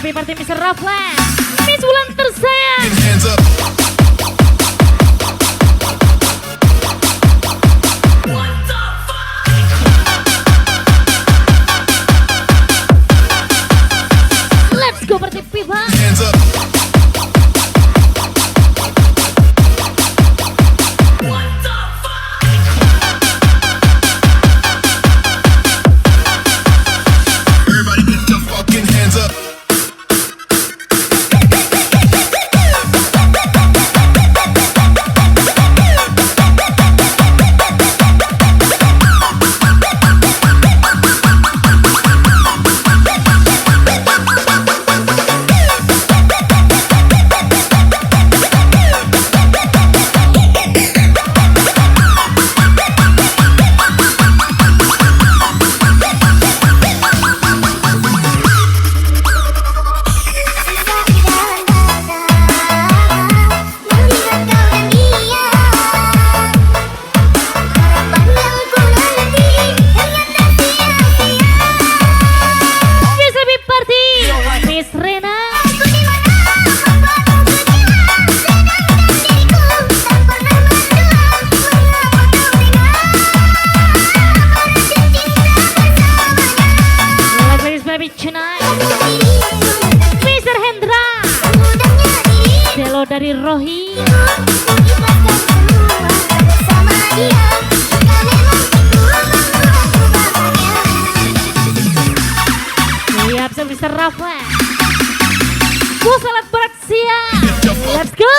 Happy Party Mr. Raflan, Miss Wulan tersayang. Let's go Party People. Mr. Hendra Selo dari Rohi. Siap Mr. Rafa. Ku salat berat siap. Let's go.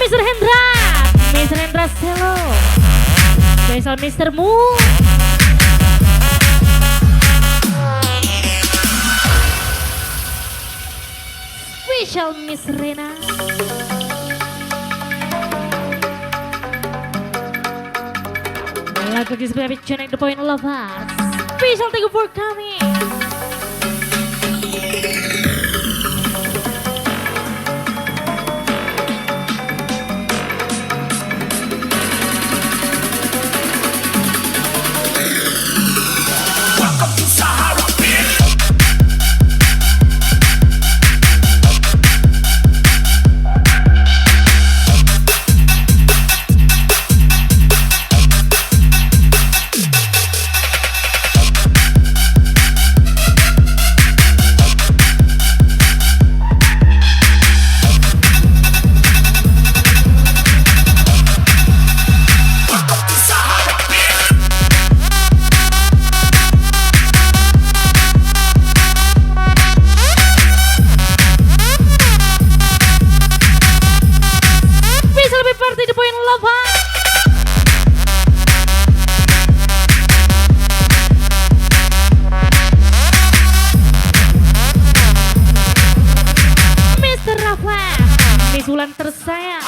Mr. Hendra Selo Special Mr. Mu. Special Miss Rena. Lagu di sebelah Connect the Point Lovers. Special thank you for coming. Party the Point Love. Miss Wulan tersayang.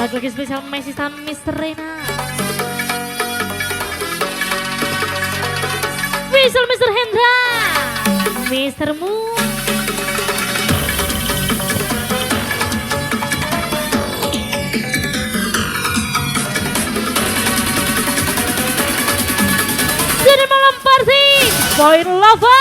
Lagu spesial Messi sama Mr. Rena. Spesial Mr. Hendra, Mr. Moon. Jadi malam party, Point Lover.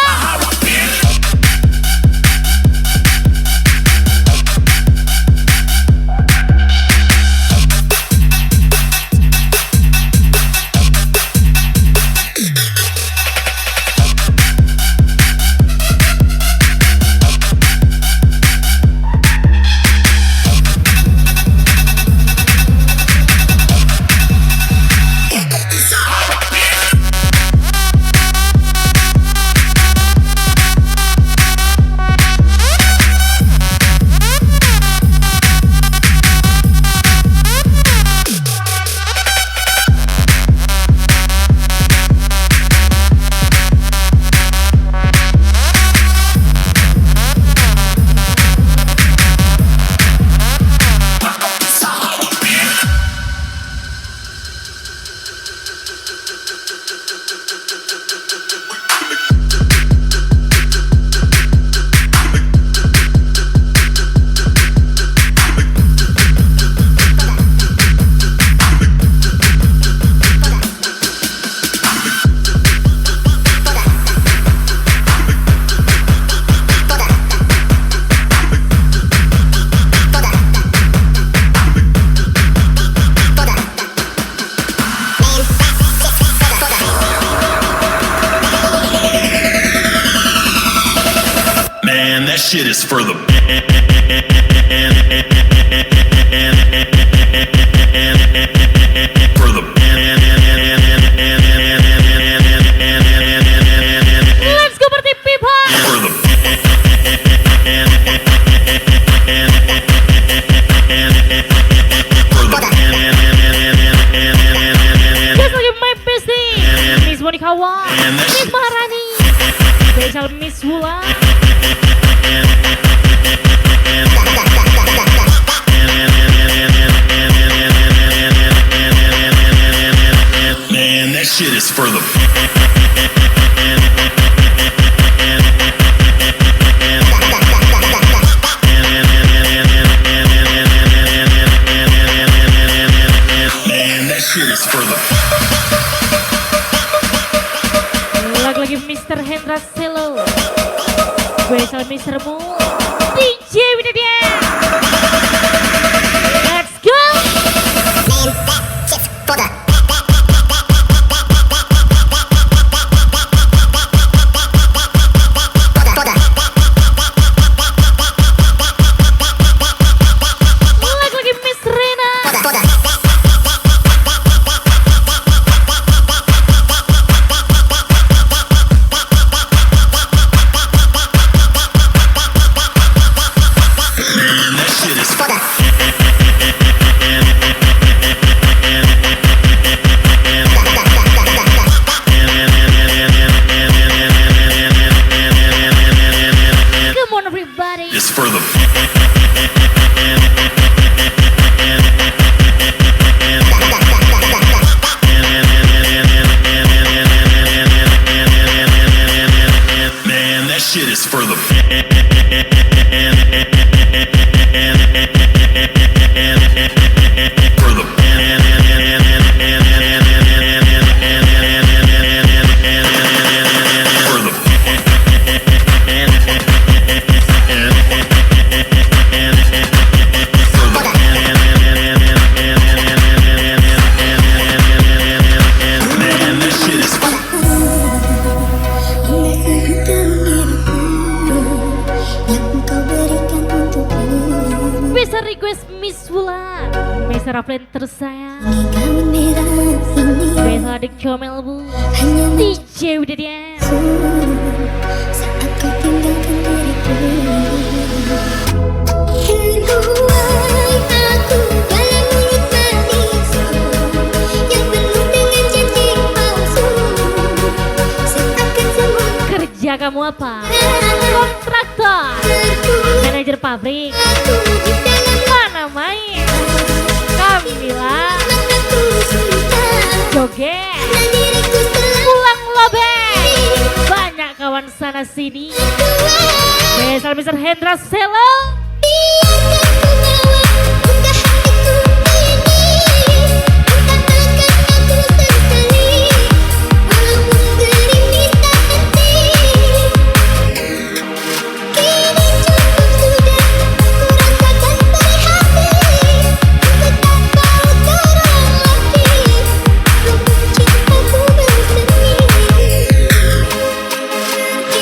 That shit is for the Let's go party people. Just like my bestie, Miss Monica Wan, Miss Maharani, spesial Miss Wulan. Man, that shit is for the Man, that shit is for the Lagi Mr. Hendra Selo, spesial Mr. Moon, DJ Widya. Let's go. Lagi Miss Rena. Man, that shit is for the Come on everybody. It's for the Man, that shit is for the for the Man, that shit is Miss Wulan, Miss Raflen tersayang, Gaun merah ini Miss adik comel bu, hanya DJ Widadian. saat kau tinggalkan diriku. Terbuai aku dalam mulut manismu yang penuh dengan janji palsu. Seakan semua Kerja kamu apa? Kontraktor, manajer pabrik, aku di dalam mana main? Kamila, mataku sudah joget, diriku selalu pulang lobeng, banyak kawan sana sini. Besar Mr. Hendra Selo, biarkan ku bawa unggah hatiku ini. Katakan aku sesali walaupun gerimis tak henti. Kini cukup sudah ku rasakan perih hati. Ku tak mau seorang lagi rumput cintaku bersemi.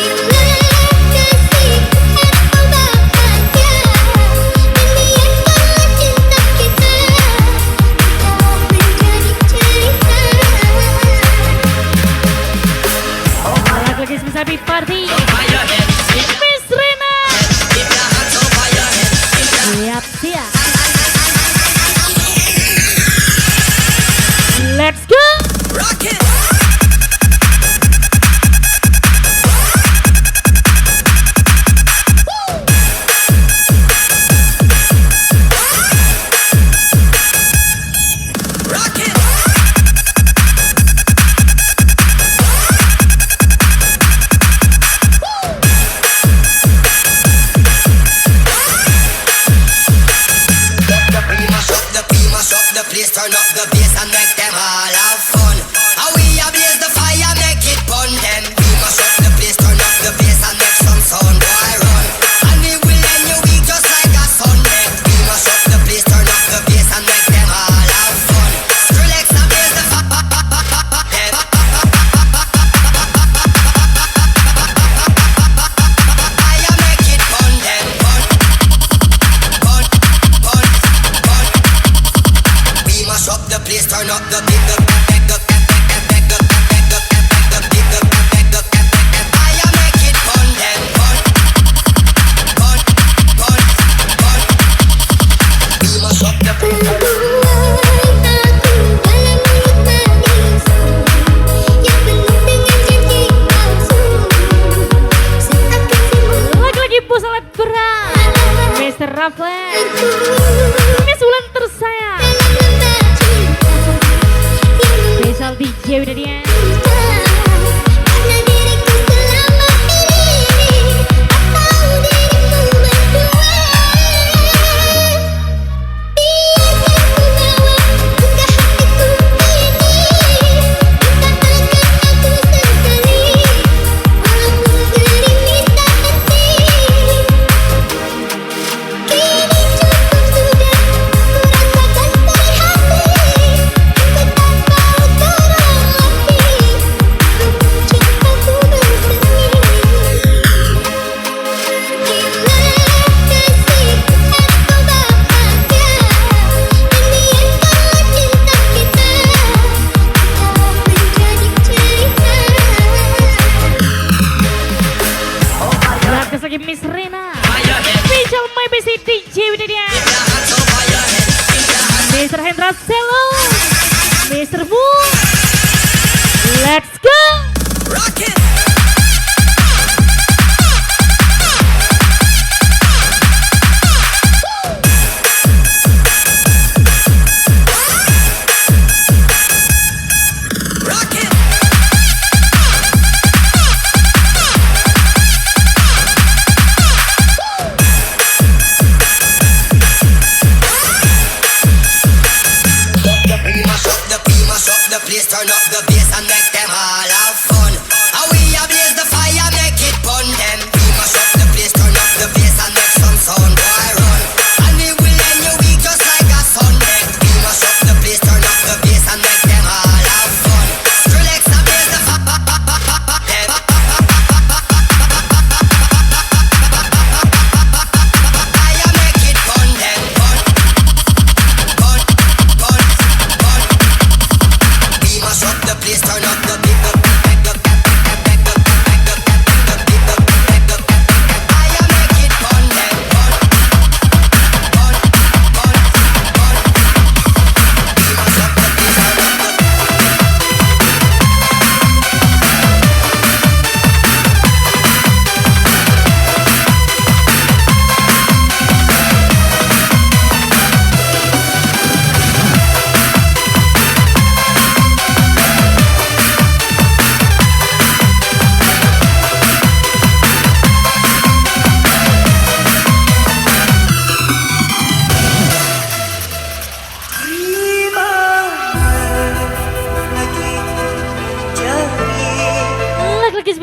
Bila kasih atau bahagia dan biarkanlah cinta kita tetap menjadi cerita. lagu lagi bisa Big Party, Miss Rena, siap. Let's go. Mash up the place, turn up the bass and make them all have fun. How we a blaze the fire, make it fun. Them we mash up the place, turn up the bass and make some sound. Boy run, and we will end your week just like a Sunday. We mash up the place, turn up the bass and make them all have fun. Skrillex and blaze the fire, make it fun. Them fun. We mash up the place, turn up the beat, fire, make it fun, then fun. We mash up the place. Lagi-lagi bos alat berat, Mr. Raflen, Miss Wulan tersayang, Special DJ Widadian. Lagi Miss Rena, Special My Best DJ Widadian, Mr. Hendra Selo, Mr. Wu. Let's go. Rock it. Rock it.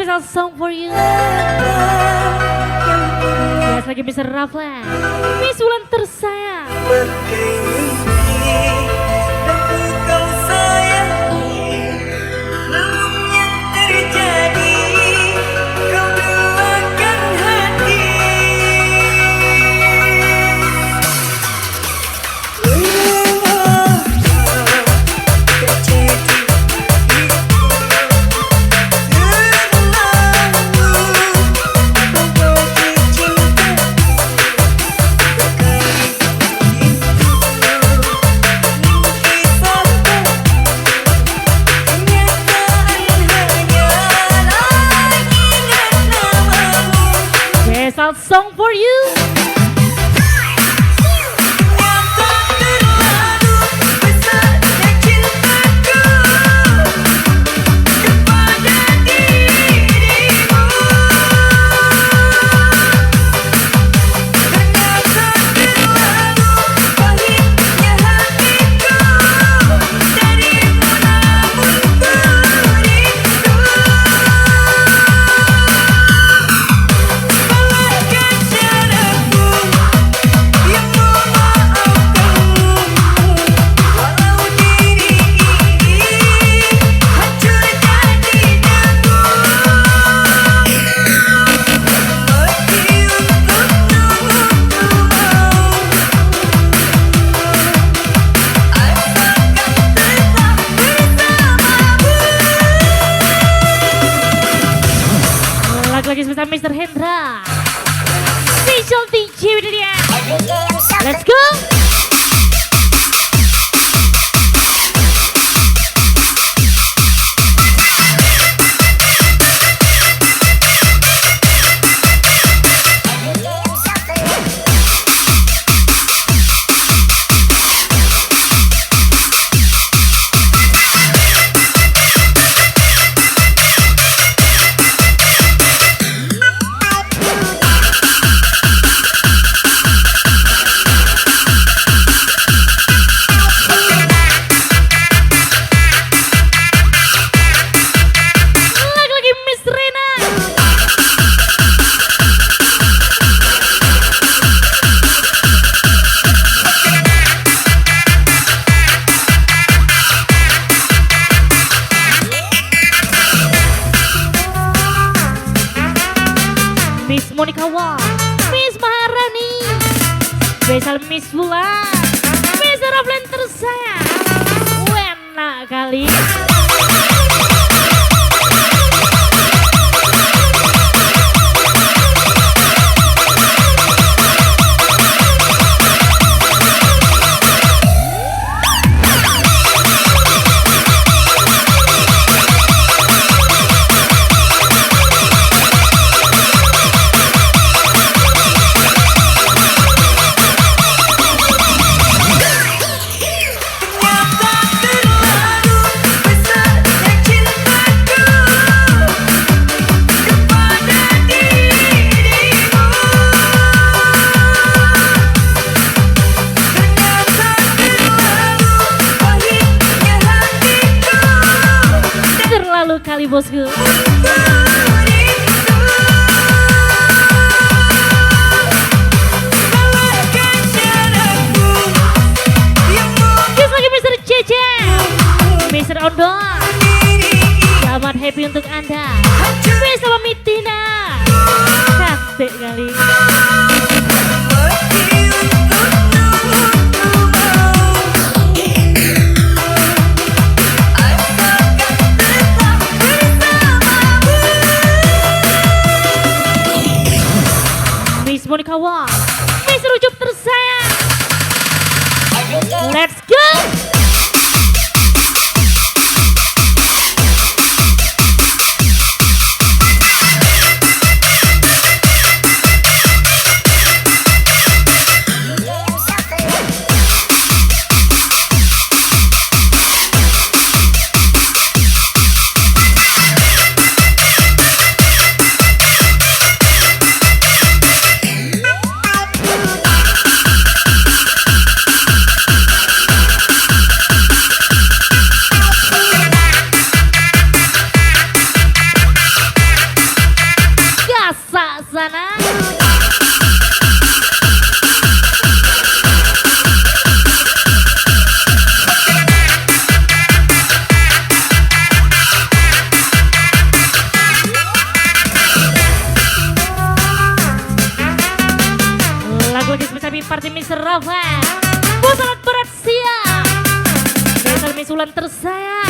special song for you. Yes, lagi Mr. Raflan, Miss Wulan tersayang. Special song for you. Lagi spesial Mr. Hendra, special DJ dia. Let's go. Miss Monica Wong, Miss Maharani, spesial Miss Wulan, Miss Raflan tersayang. Enak kali. Terlalu kali bosku. Yes, lagi Mr. Cece, Mr. Ondo. Selamat happy untuk Anda. Bersama Mitina. Cantik kali. Miss Monica Wong, Miss Rucup tersayang. Let's go. sana. Lagu lagi spesial party Mr. Rafa. Buat alat berat siap. Spesial Miss Ulan tersayang.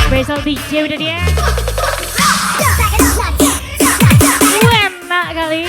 Spesial DJ udah dia. Enak kali.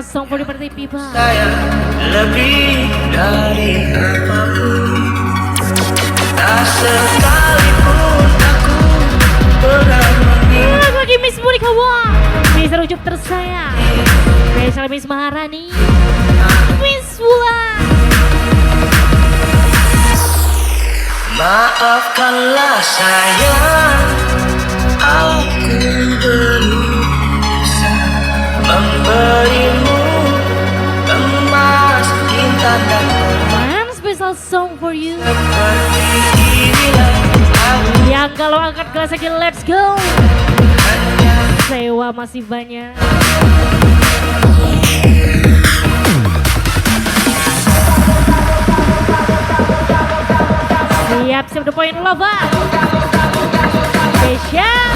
Song for the Party People. Saya lebih dari apapun, tak sekalipun aku pernah mengingat. Lagi Miss Monica Wong, Miss Ucup tersayang, spesial Miss Maharani, Miss Wulan. Maafkanlah sayang, aku belum bisa memberimu emas, intan dan One special song for you. seperti inilah aku. Yang kalau angkat gelas lagi let's go. Hanya Sewa masih banyak. Siap the point lover. Spesial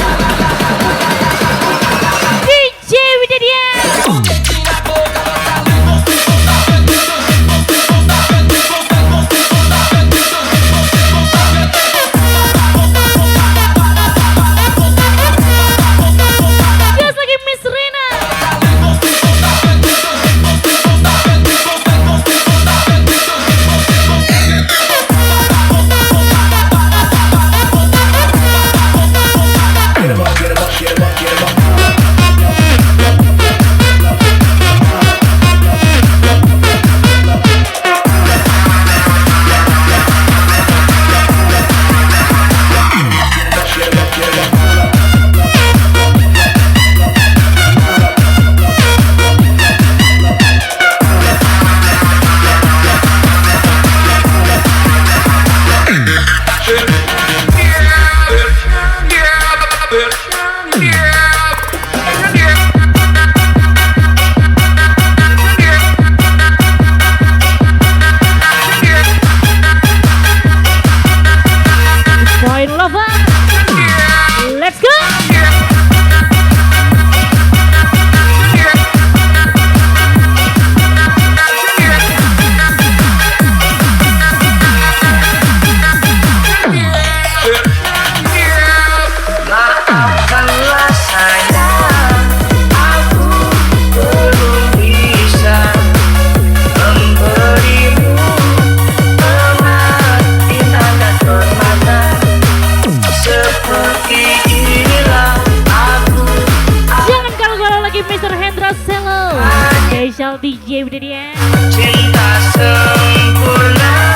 spesial DJ udah dia. Cinta sempurna,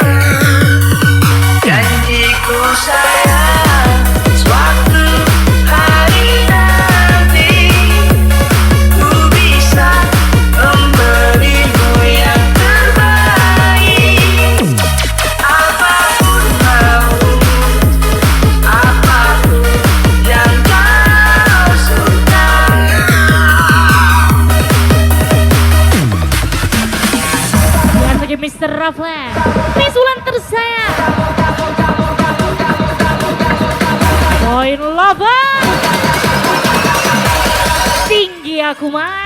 janjiku sayang, suatu hari nanti ku bisa memberimu yang terbaik. Apapun mau, apapun yang kau suka. Bukan saja Mr. Rafael, Miss Wulan tersayang, Poin Lover, tinggi aku mah.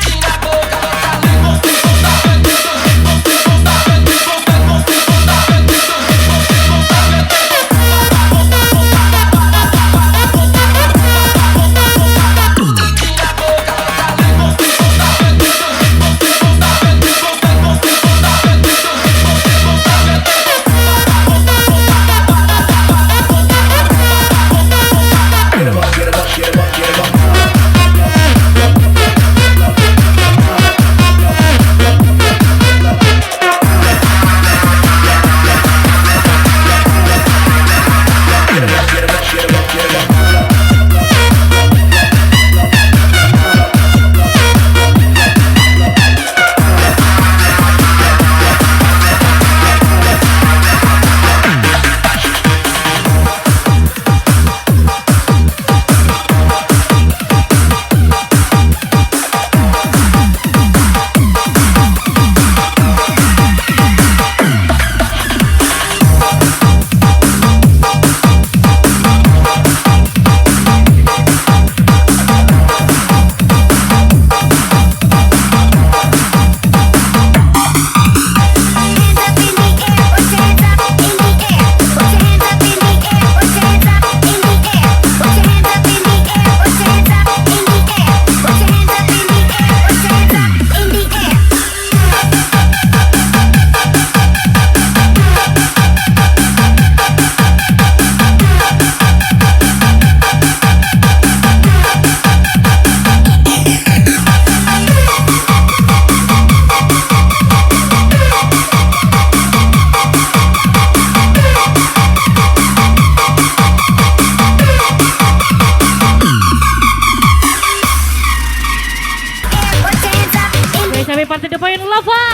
Sampai partai The Poin Lover.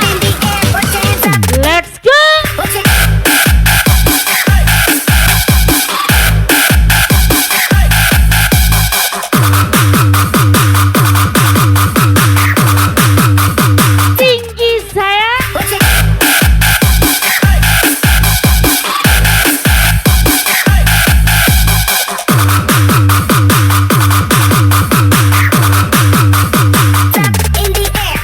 Let's go. Tinggi saya. In the air,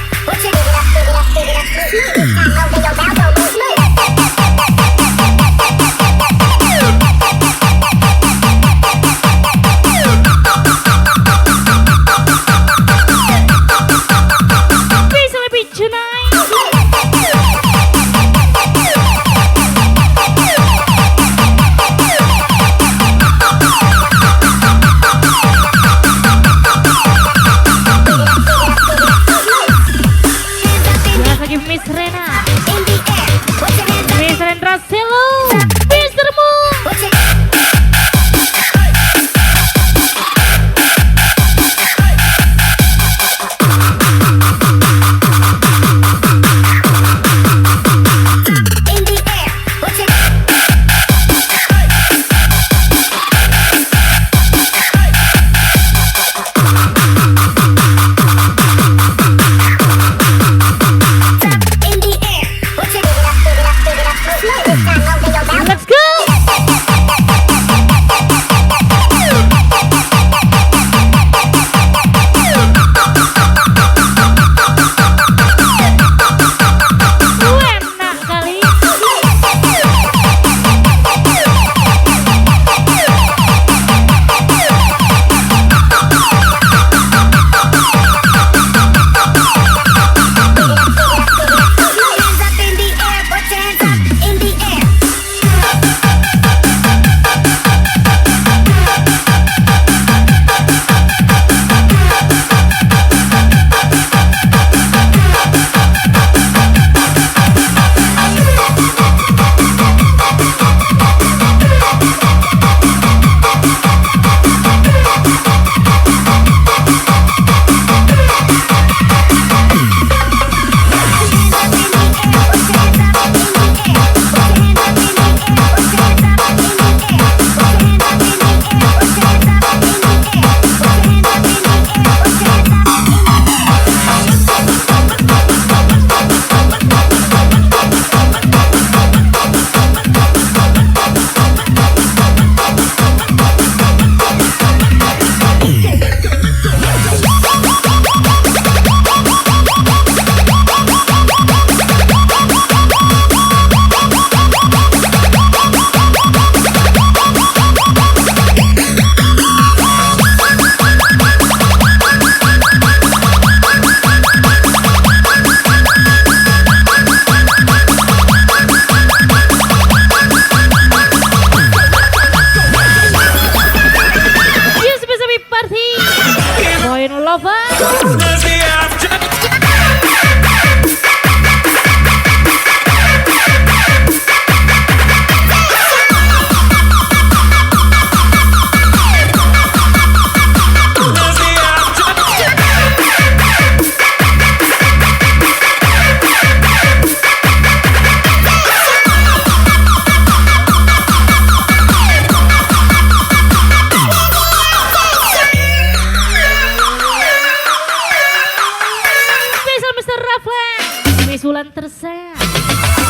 bulan tersayang.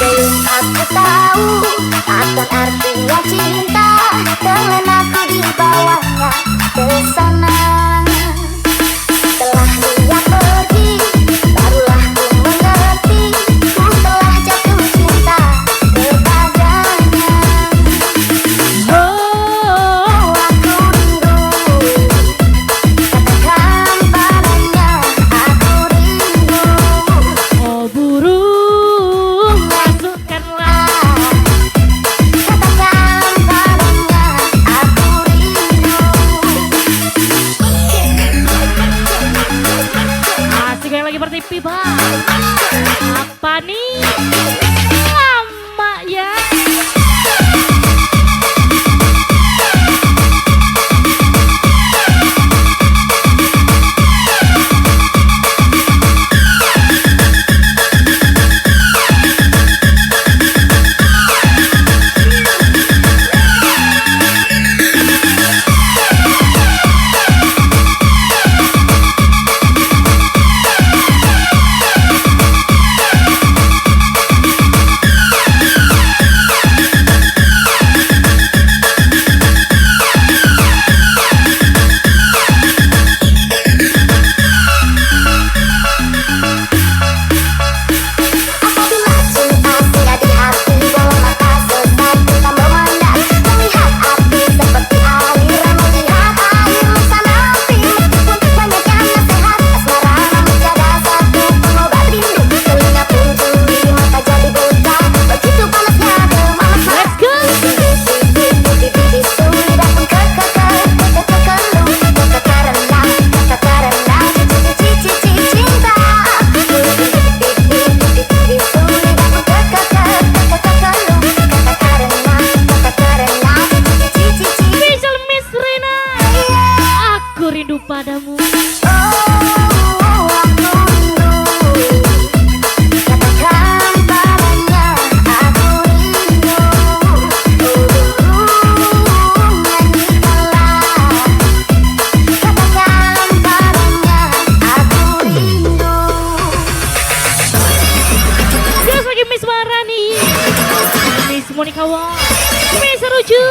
Belum aku tahu akan artinya cinta, dengan aku dibawanya ke sana. Setelah dia pergi, barulah ku mengerti, ku telah jatuh cinta kepadanya. Oh, Aku rindu, katakan padanya aku rindu. oh burung, masukkanlah. Katakan padanya aku rindu. Asik yang lagi berarti pipa. Apa nih? Lama ya. Apabila cinta singgah di hati, bola mata selesai kita memandang, melihat api seperti air, melihat air bersama api. Meskipun banyak yang nasihat, asmara namun tiada satu pengobat rindu. Telinga pun tuli, mata jadi buta, begitu panasnya demam asmara. Let's go. Bibi sulit datang ke karena cici cinta. Special Miss Rina, aku rindu padamu. Just lagi Miss Maharani, Miss Monica Wong, Miss Ruju.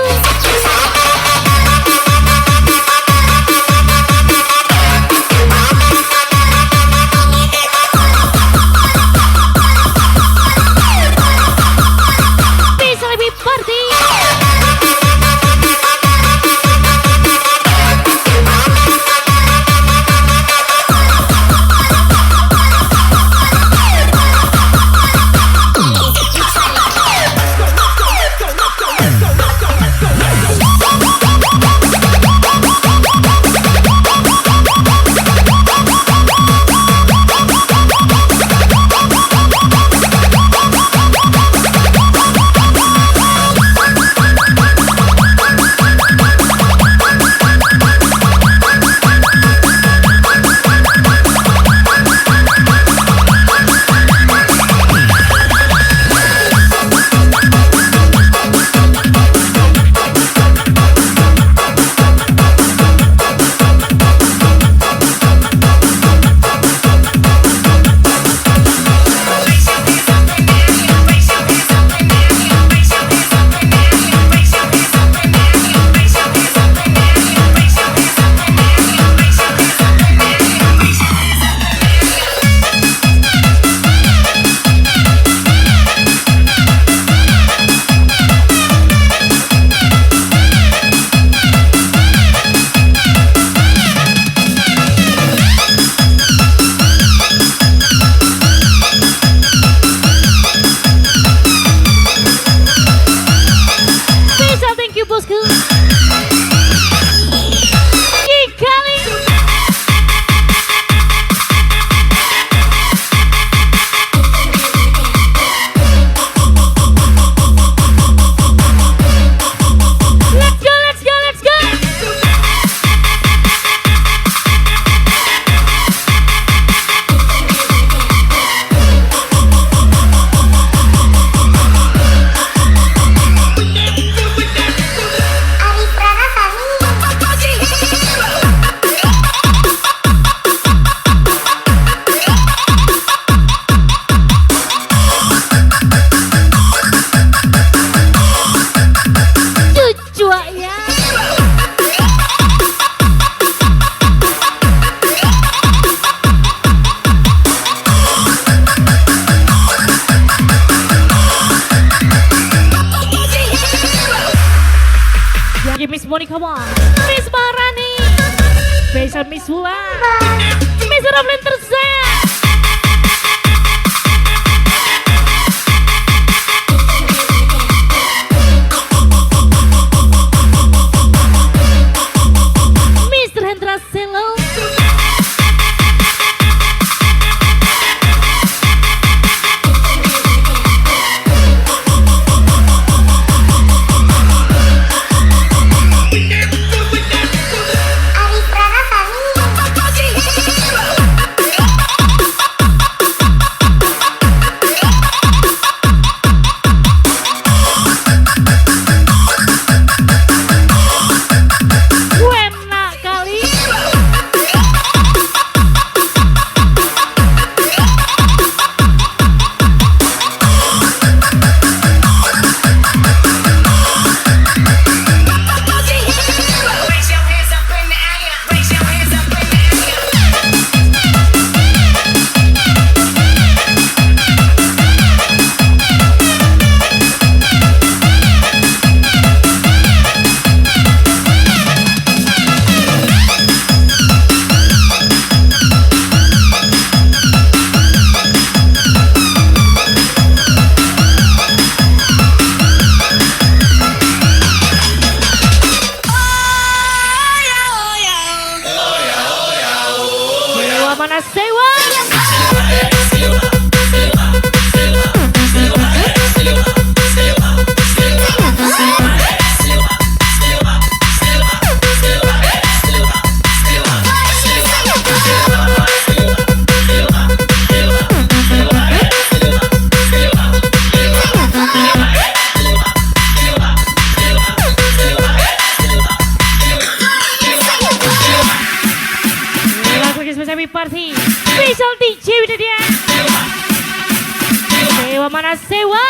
Spesial Miss Wulan, Miss Roblin tersayang. Mr. Hendra Selo. Ari Pranatani. Wena kali. Raise your hands up in the air. Raise your hands up in the air. Dewa mana sewa? Lagu yang spesial Happy Party, spesial DJ udah dia. Dewa mana sewa?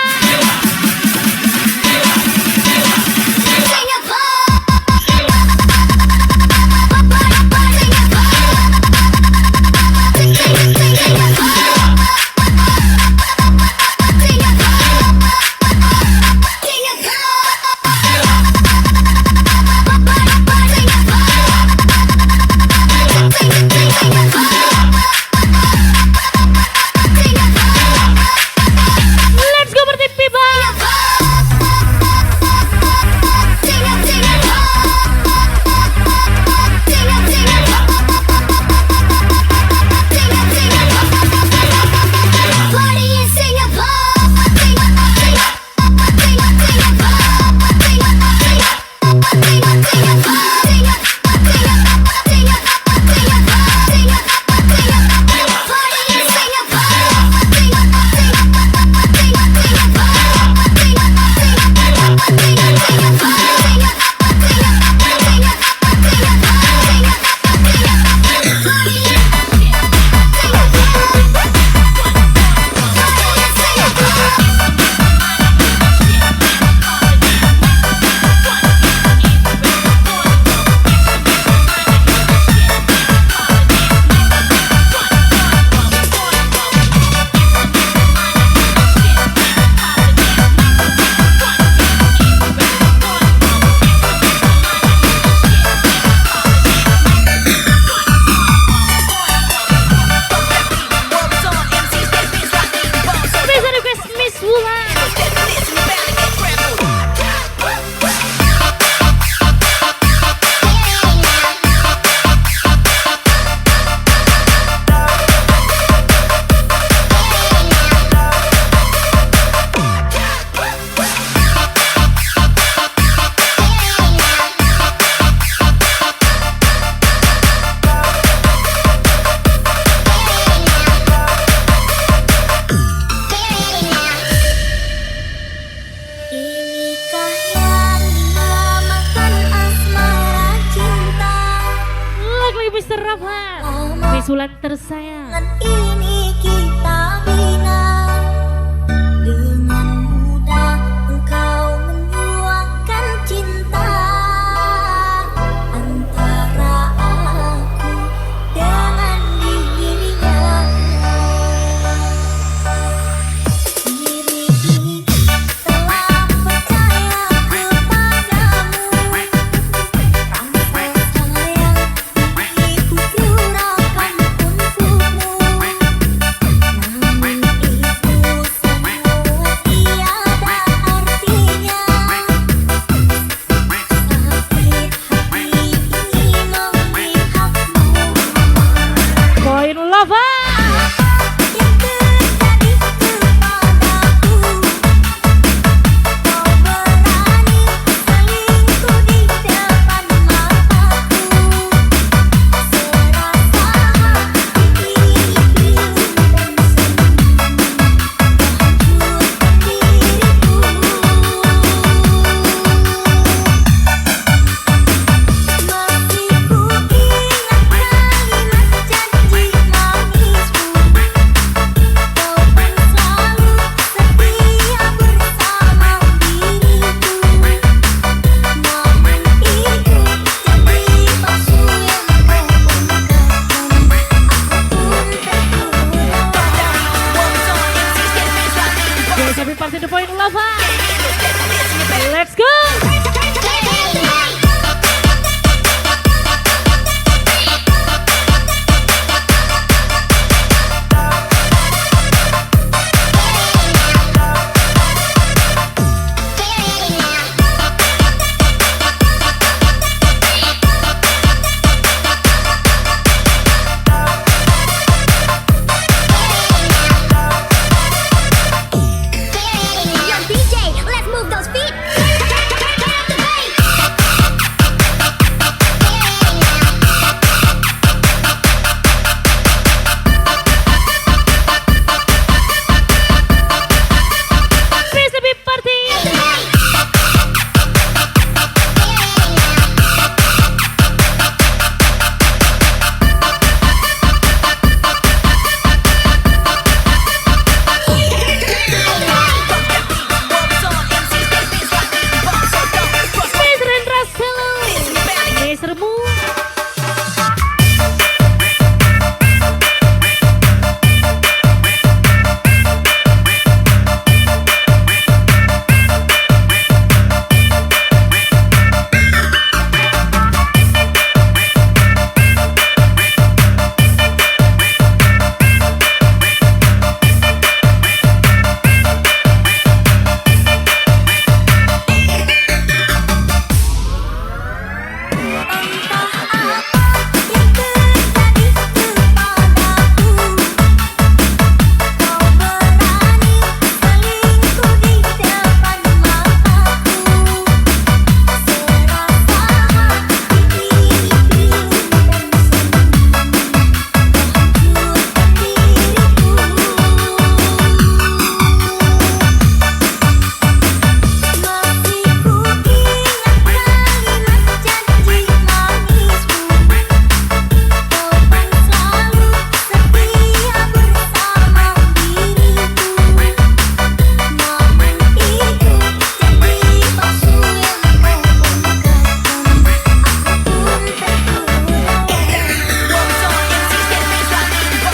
Let's go party people. Spesial request Miss Wulan. Inikah yang dinamakan asmara cinta? Lagu Mr. Rahman, Miss Wulan tersayang. Dengan ini kita bina, dengan mudah engkau menyuapkan cinta antara aku dengan dirinya. Diri ini telah percaya kepadamu, rasa sayang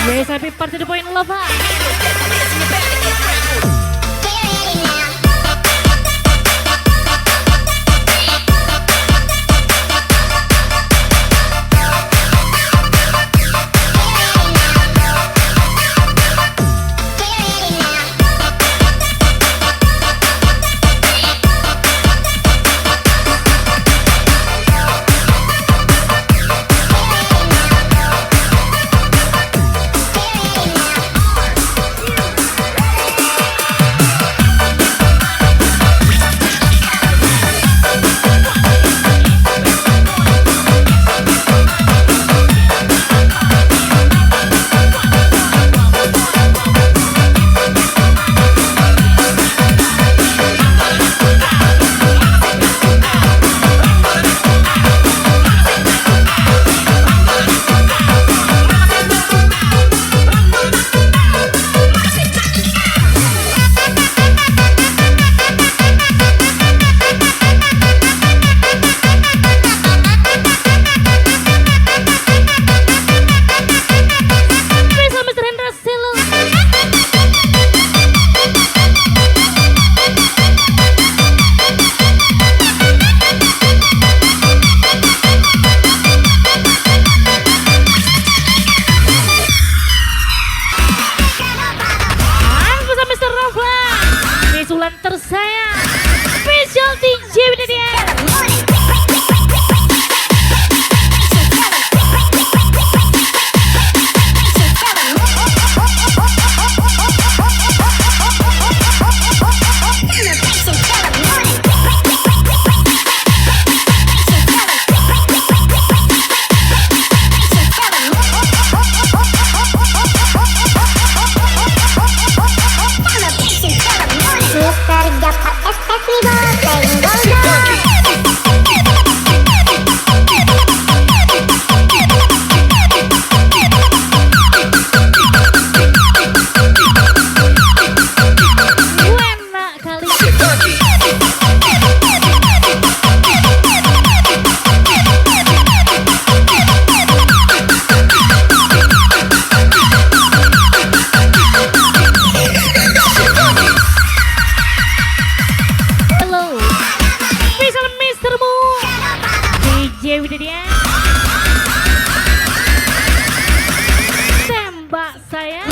Yes, happy party the point lover. Tersayang Special DJ ini dia. Tembak saya.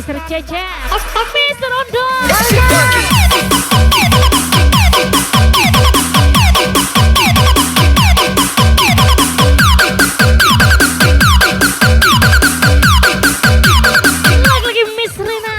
Mr. Caca, Mr. Ondo. Lagi Miss Rina.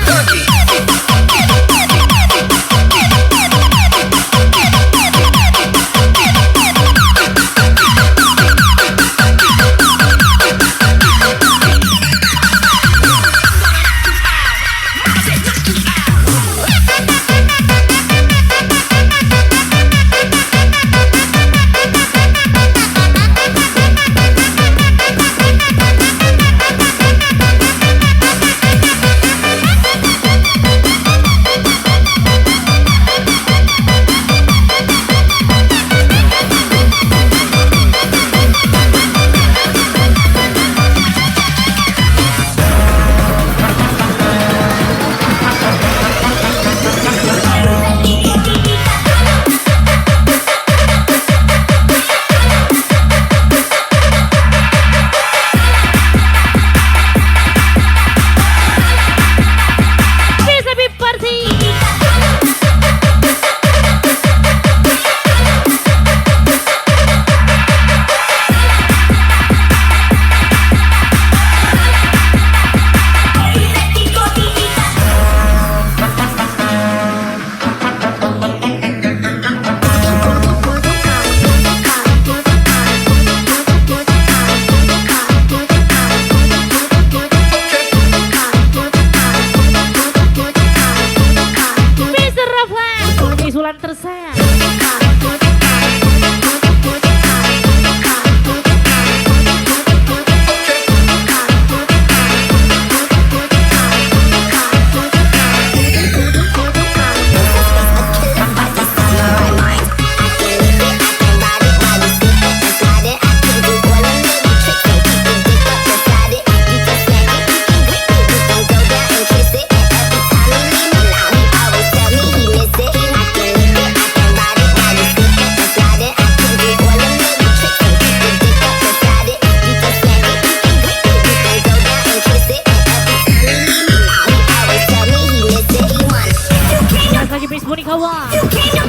Kawan,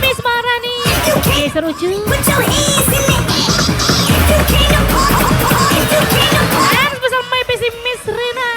Miss Maharani, Miss Rucu, dan bersama My PC Miss Rina.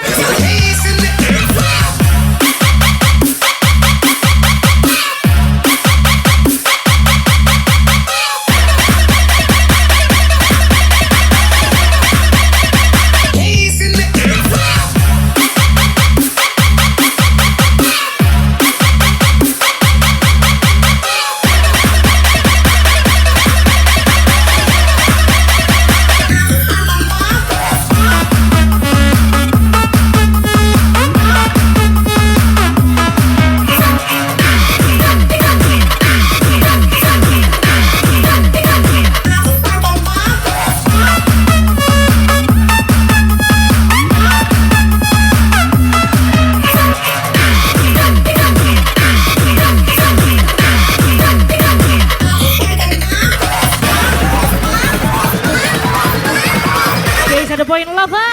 Ada poin lava.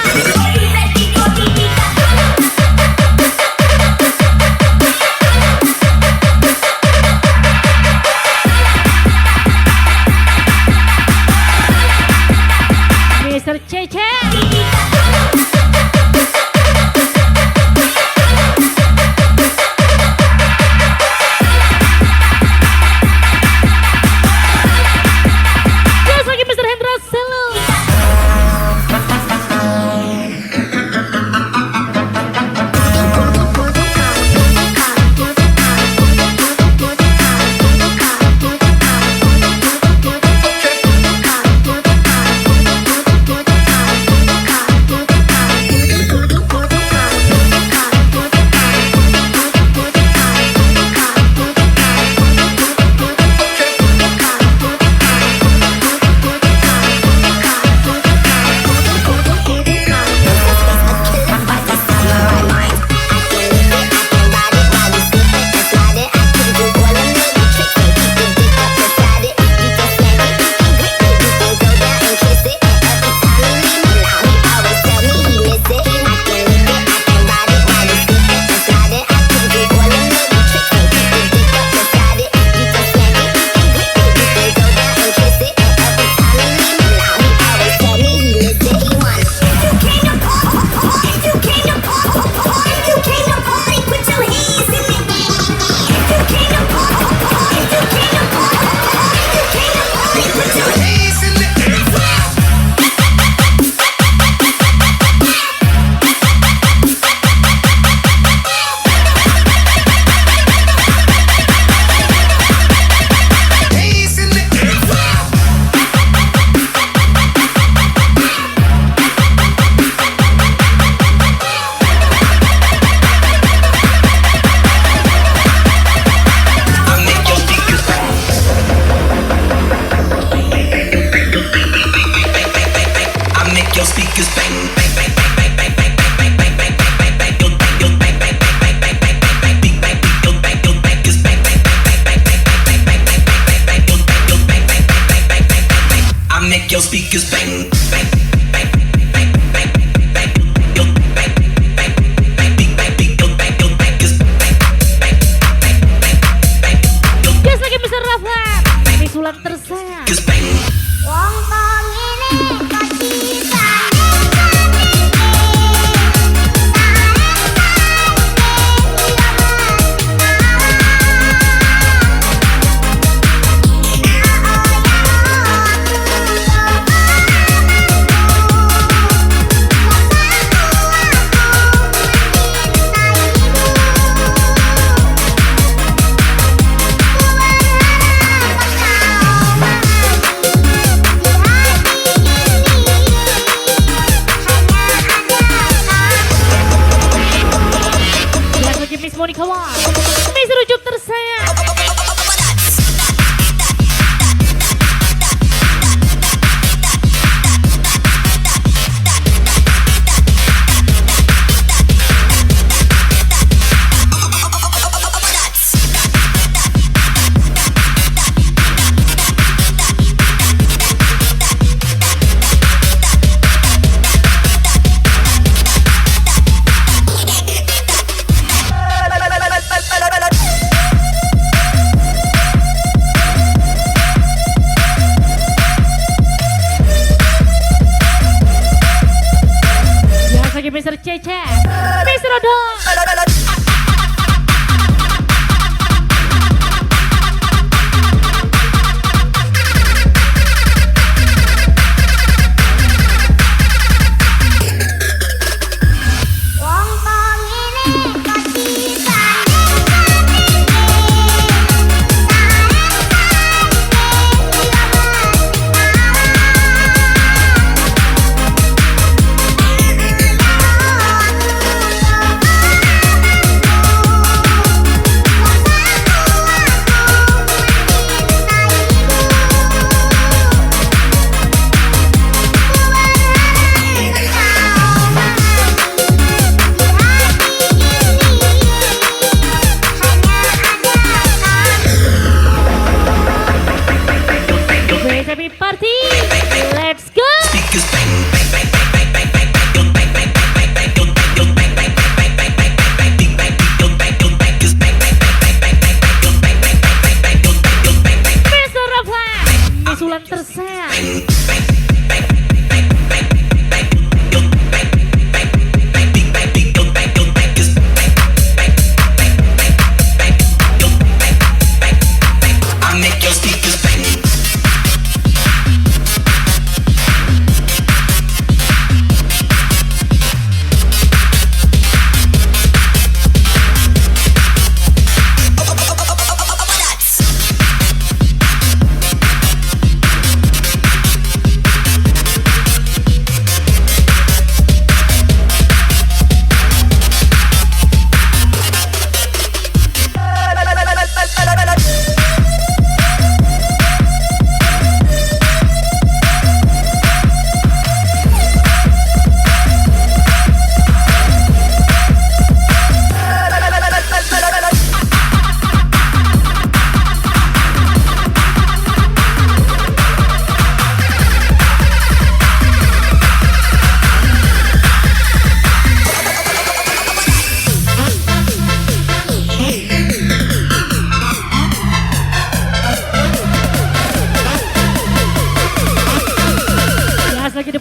Mr. Cece. Yes, lagi Mr. Hendra Selu. Your speakers bang, bang, yes, lagi Mr. Rafa, Miss Wulan tersayang. Wong kong ini kok bisa Monica Wan, Miss Rujuk tersayang.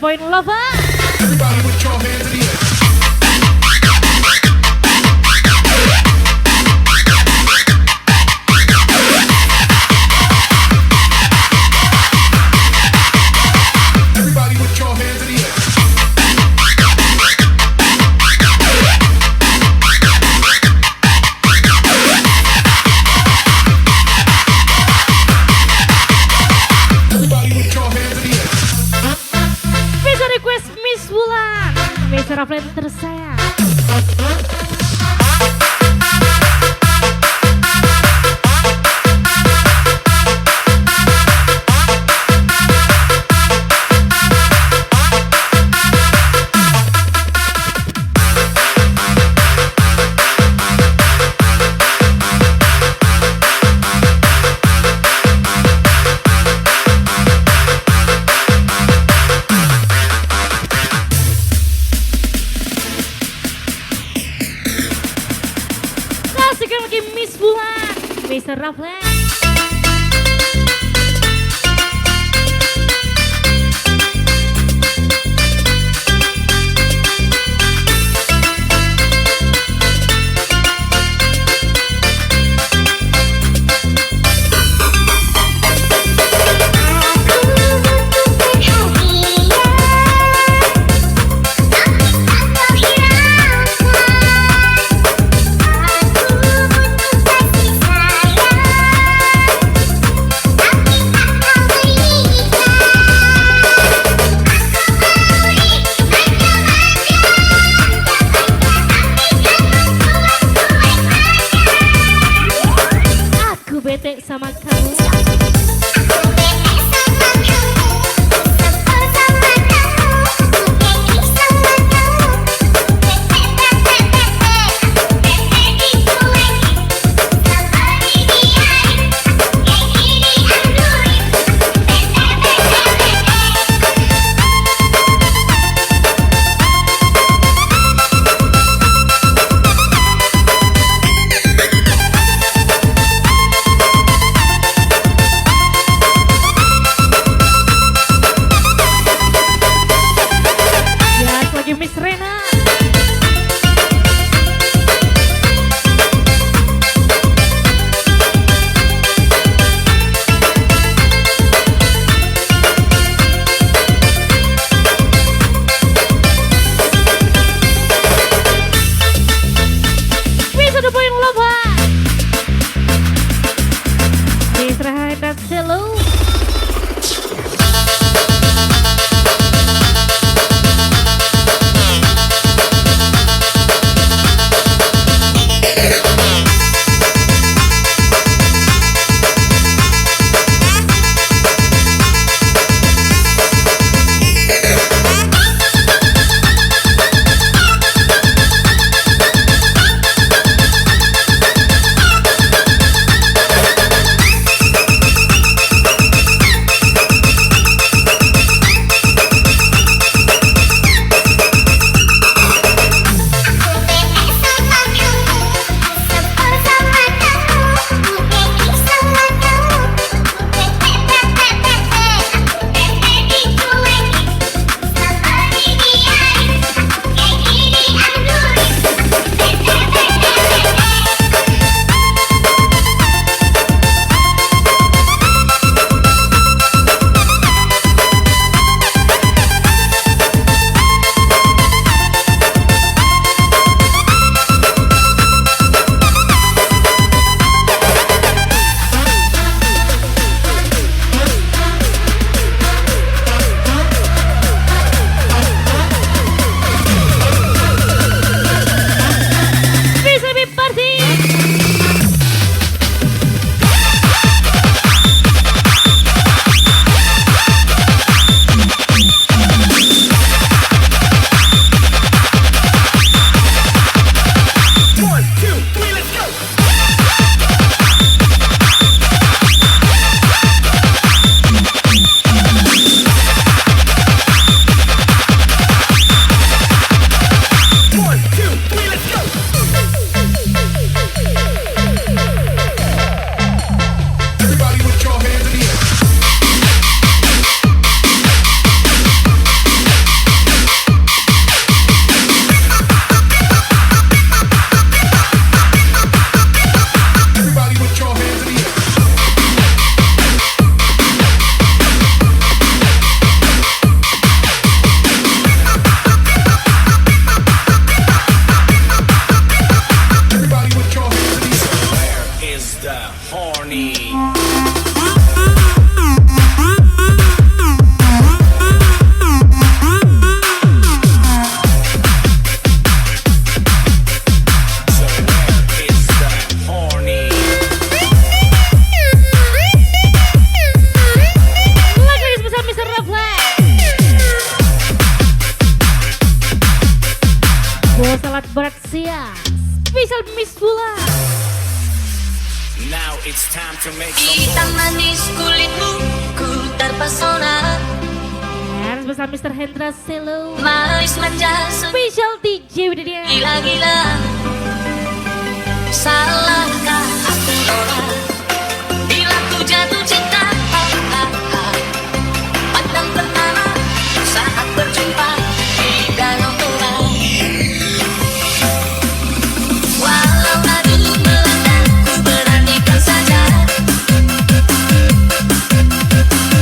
point lover. Everybody put your hands in the air. Everybody put your hands in the air. Everybody put your hands in the air. Special request Miss Wulan, Miss Raflet tersayang. Kasihkan lagi Miss Wulan, Mr. Raflet. Aku bete sama kamu. that horny. Lagi spesial Mr. Reflex. Buah salad berat siang. Spesial Miss Bula. Now it's time to make Hitam some manis kulitmu, ku terpesona. Dan spesial Mr. Hendra Selo. Manis manja, Spesial DJ Widya. gila-gila. Salahkah aku Nora? Bila ku jatuh cinta, pandang pertama saat berjumpa di danau Toba. Walau adu melanda, ku beranikan saja.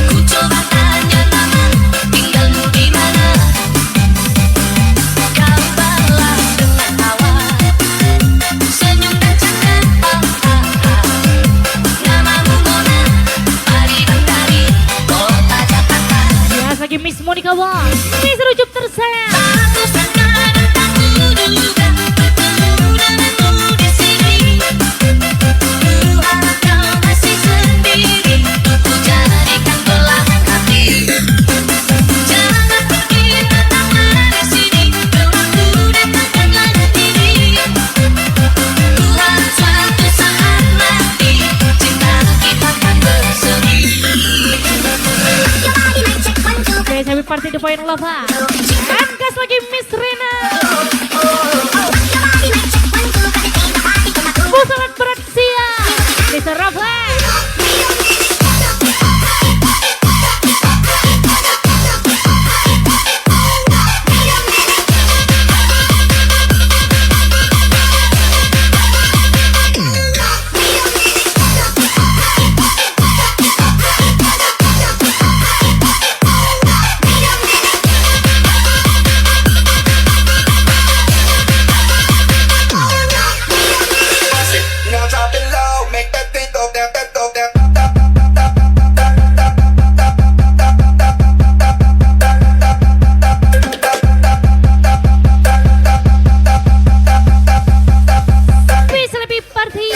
Ku coba tanya nama, tinggalmu di mana? Kau balas dengan tawa, senyum dan canda. Namamu Mona, Pari Bandari, kota Jakarta. Ya, lagi Miss Monica Wong. Miss Rujup tersayang. Aku sangka dan tak kuduga bertemu denganmu di sini. Ku harap kau masih sendiri, ku jadikan belahan hati. Jangan pergi, tetaplah di sini. Aku dekatkanlah diri. Ku harap suatu saat nanti cinta kita akan bersemi. Oke, happy party the point lava. Dan gas lagi Miss Rena. Buah salad berat siang. Mr. Reflex. Now drop it low, make that thing go down, that go down. Spesial happy party.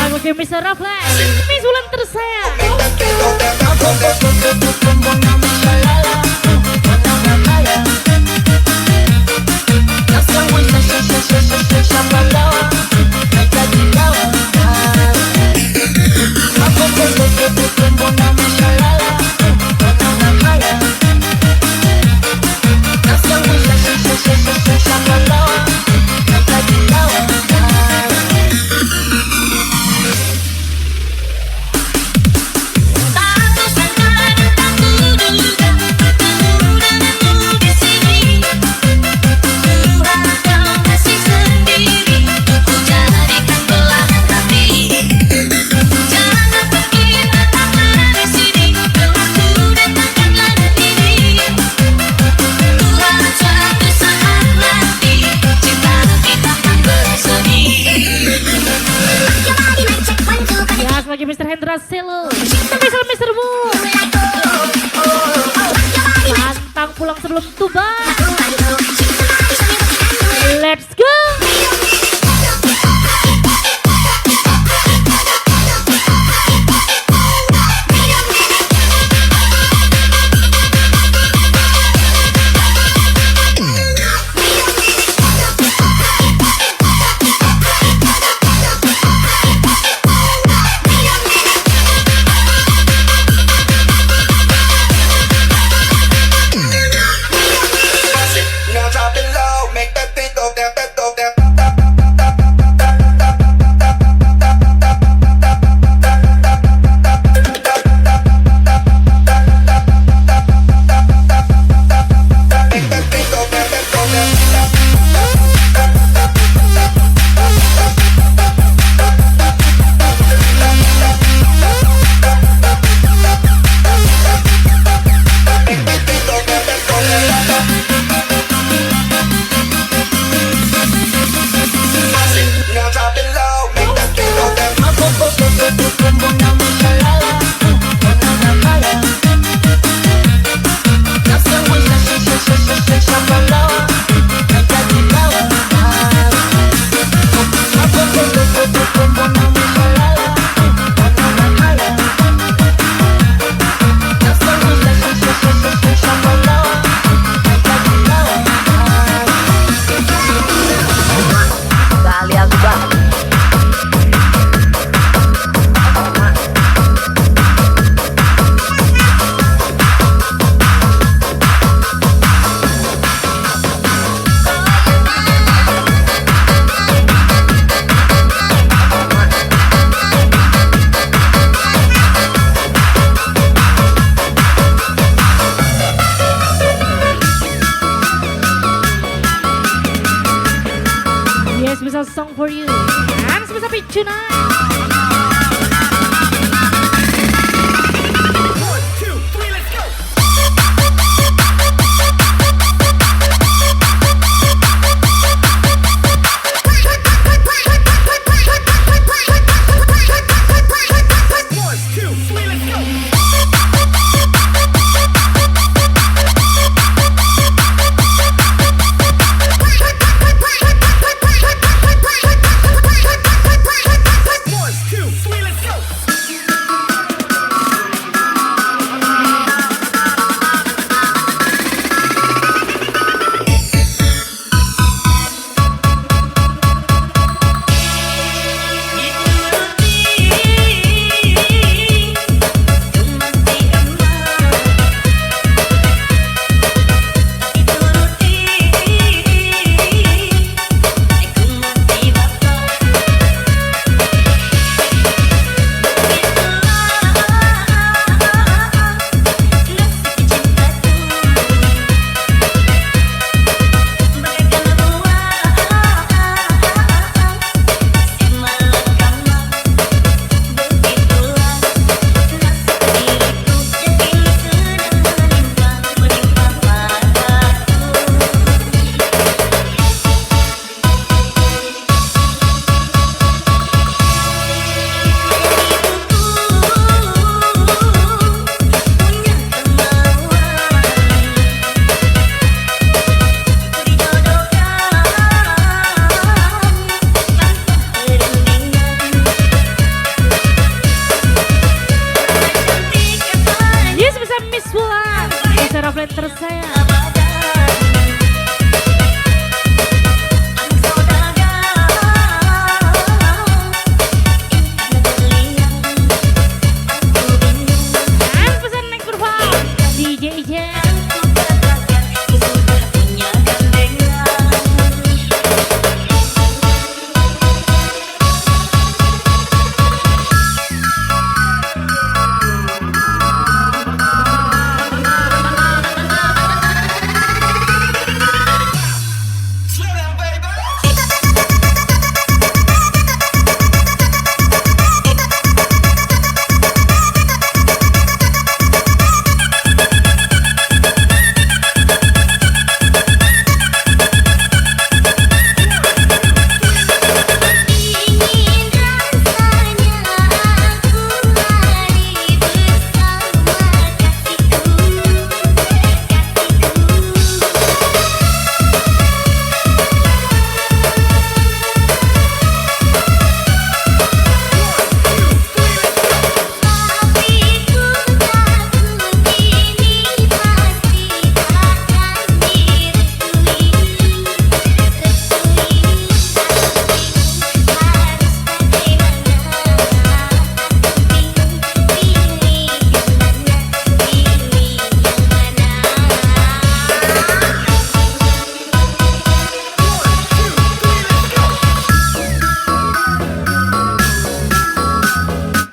Lagu ke Mr. Reflex. Miss Wulan tersayang. Aku sangka dan tak kuduga bertemu denganmu di sini. Ku harap kau masih sendiri, ku jadikan belahan hati. Jangan pergi, tetaplah di sini. Aku dekatkanlah diri. Ku harap suatu saat nanti cinta kita akan bersemi. Ya, lagi Mr. Hendra Selo. Spesial Mr. Wu. Pantang pulang sebelum tuba. Let's go. Dan sebesar picuna. Tersayang. Dan pesan naik kurva DJ Ijen.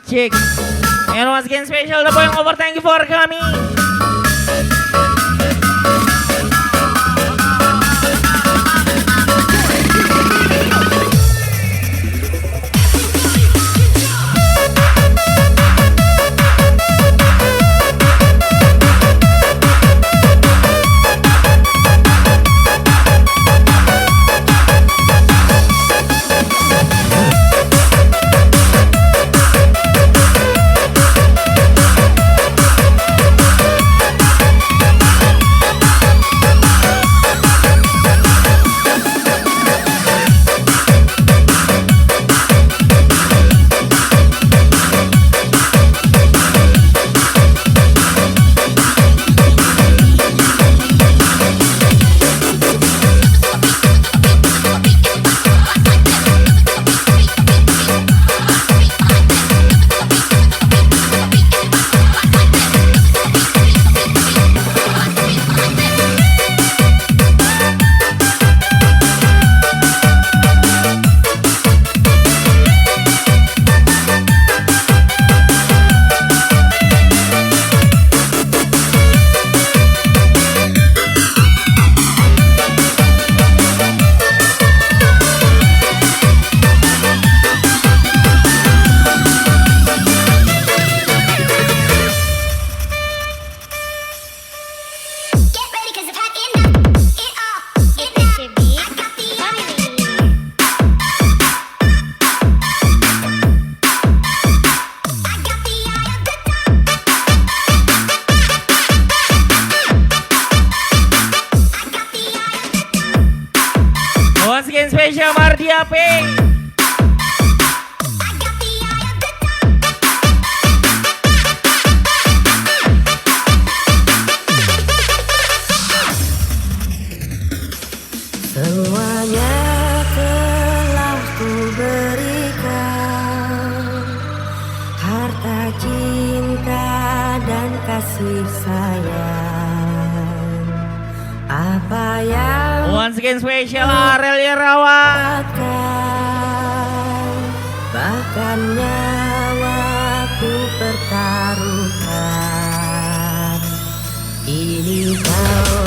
Cik. And once again special the point over, thank you for coming. Aping. Semuanya telah ku berikan, harta, cinta, dan kasih sayang. Apa yang Once again special Ariel Irawan. bahkan nyawaku pertaruhkan. Ini kau